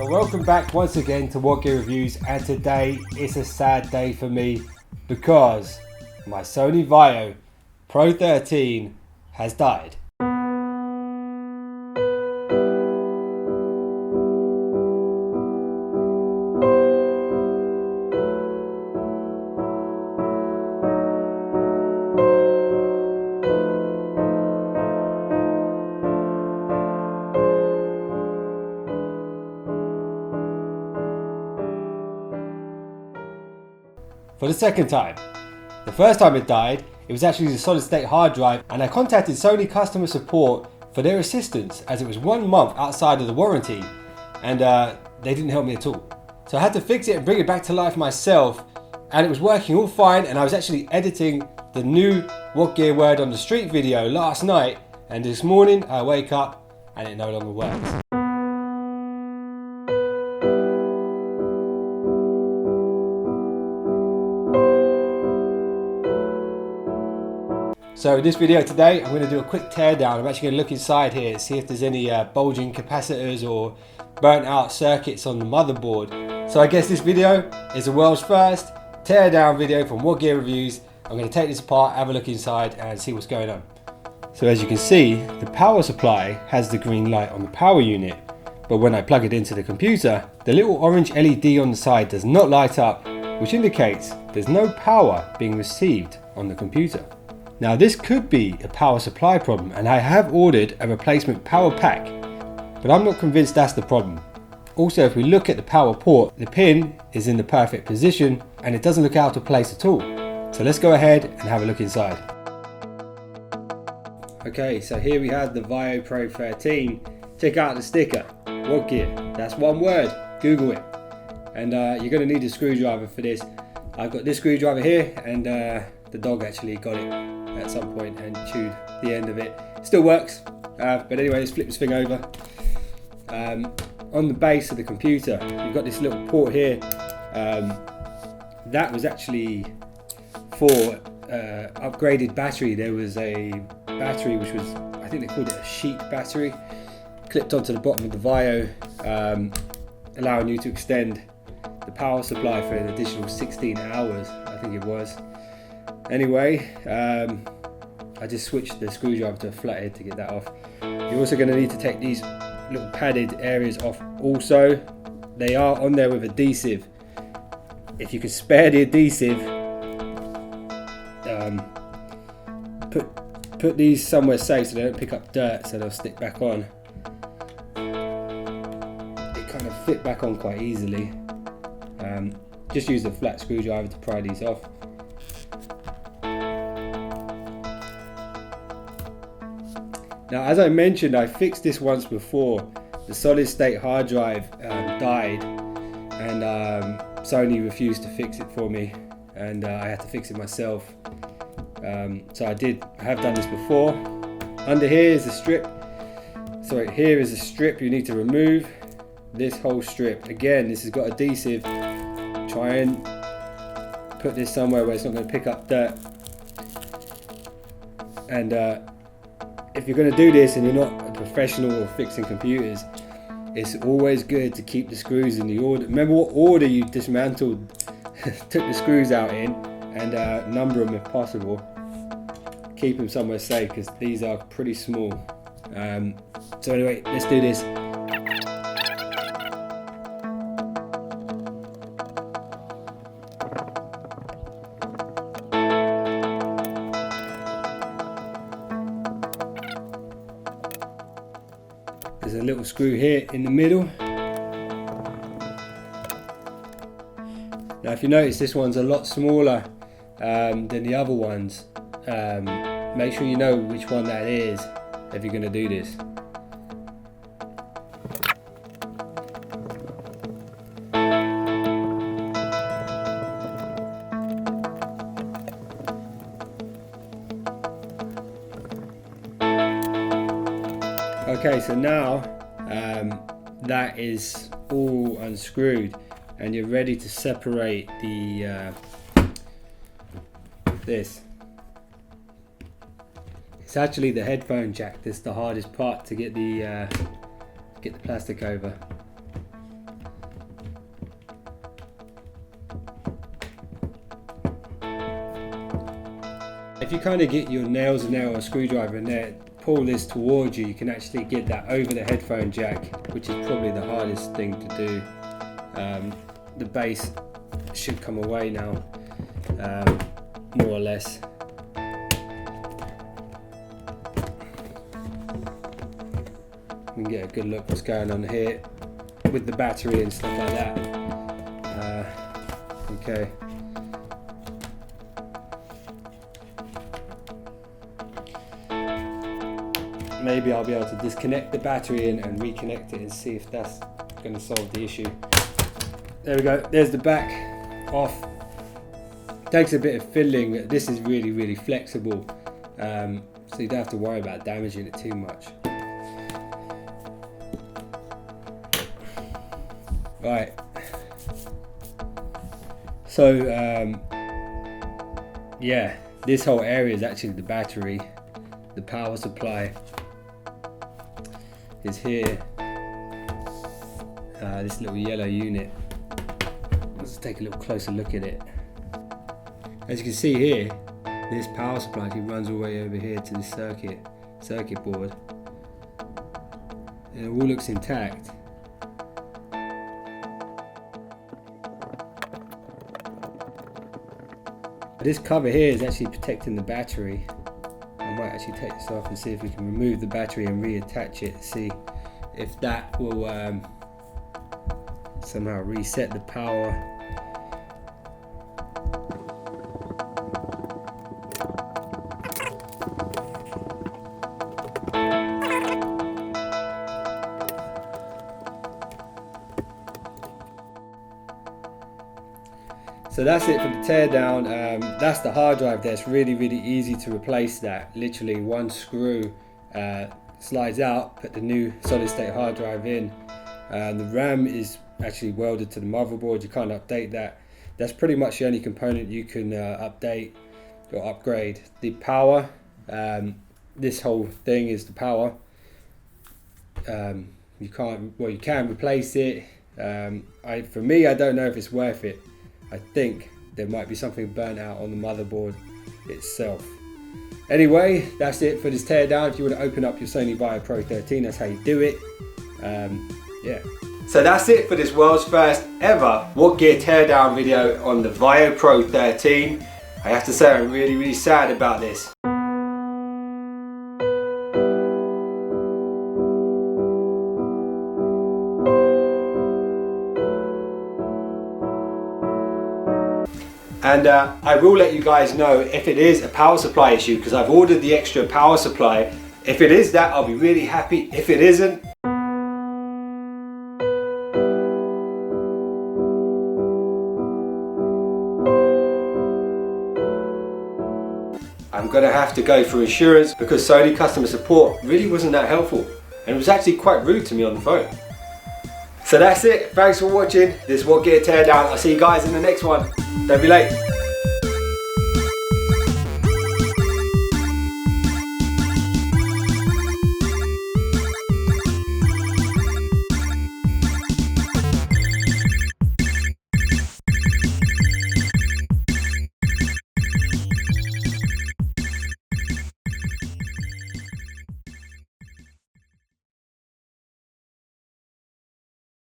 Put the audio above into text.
So welcome back once again to WhatGear Reviews, and today it's a sad day for me because my Sony Vaio Pro 13 has died. For the second time. The first time it died, it was actually the solid state hard drive, and I contacted Sony customer support for their assistance as it was 1 month outside of the warranty, and they didn't help me at all. So I had to fix it and bring it back to life myself, and it was working all fine, and I was actually editing the new WhatGear Word on the Street video last night, and this morning I wake up and it no longer works. So in this video today, I'm going to do a quick teardown. I'm actually going to look inside here, see if there's any bulging capacitors or burnt out circuits on the motherboard. So I guess this video is the world's first teardown video from WhatGear Reviews. I'm going to take this apart, have a look inside and see what's going on. So as you can see, the power supply has the green light on the power unit, but when I plug it into the computer, the little orange LED on the side does not light up, which indicates there's no power being received on the computer. Now this could be a power supply problem, and I have ordered a replacement power pack, but I'm not convinced that's the problem. Also, if we look at the power port, the pin is in the perfect position and it doesn't look out of place at all. So let's go ahead and have a look inside. Okay, so here we have the Vaio Pro 13. Check out the sticker, WhatGear, that's one word, Google it. And you're going to need a screwdriver for this. I've got this screwdriver here, and the dog actually got it at some point and chewed the end of it. Still works, but anyway, let's flip this thing over. On the base of the computer, you've got this little port here. That was actually for upgraded battery. There was a battery which was, I think they called it a sheet battery, clipped onto the bottom of the Vaio, allowing you to extend the power supply for an additional 16 hours, I think it was. Anyway, I just switched the screwdriver to a flathead to get that off. You're also going to need to take these little padded areas off also. They are on there with adhesive. If you can spare the adhesive, put these somewhere safe so they don't pick up dirt, so they'll stick back on. It kind of fit back on quite easily. Just use the flat screwdriver to pry these off. Now, as I mentioned, I fixed this once before. The solid state hard drive died, and Sony refused to fix it for me, and I had to fix it myself. So I have done this before. Under here is a strip. Sorry, here is a strip you need to remove. This whole strip. Again, this has got adhesive. Try and put this somewhere where it's not going to pick up dirt. And if you're going to do this and you're not a professional or fixing computers, it's always good to keep the screws in the order. Remember what order you dismantled, took the screws out in, and number them if possible. Keep them somewhere safe because these are pretty small. So anyway, let's do this. There's a little screw here in the middle. Now if you notice, this one's a lot smaller than the other ones. Make sure you know which one that is if you're going to do this. Okay, so now that is all unscrewed and you're ready to separate the this. It's actually the headphone jack that's the hardest part to get the plastic over. you kind of get your nails in there or a screwdriver in there, pull this towards you, you can actually get that over the headphone jack, which is probably the hardest thing to do. The bass should come away now, more or less. You can get a good look what's going on here with the battery and stuff like that. Okay. Maybe I'll be able to disconnect the battery and reconnect it and see if that's going to solve the issue. There we go, there's the back off. Takes a bit of fiddling, but this is really flexible, so you don't have to worry about damaging it too much. Right, so yeah, this whole area is actually the battery. The power supply is here, this little yellow unit. Let's take a little closer look at it. As you can see here, this power supply actually runs all the way over here to the circuit board. And it all looks intact. This cover here is actually protecting the battery. I might actually take this off and see if we can remove the battery and reattach it, see if that will somehow reset the power. So that's it for the teardown. That's the hard drive there. It's really easy to replace that. Literally one screw slides out, put the new solid state hard drive in. The RAM is actually welded to the motherboard. You can't update that. That's pretty much the only component you can update or upgrade. The power, this whole thing is the power. You can replace it. For me, I don't know if it's worth it. I think there might be something burnt out on the motherboard itself. Anyway, that's it for this teardown. If you want to open up your Sony Vaio Pro 13, that's how you do it. Yeah. So that's it for this world's first ever WhatGear teardown video on the Vaio Pro 13. I have to say I'm really sad about this. And I will let you guys know if it is a power supply issue, because I've ordered the extra power supply. If it is that, I'll be really happy. If it isn't, I'm gonna have to go for insurance, because Sony customer support really wasn't that helpful and it was actually quite rude to me on the phone. So that's it. Thanks for watching this WhatGear teardown. I'll see you guys in the next one. Don't be late.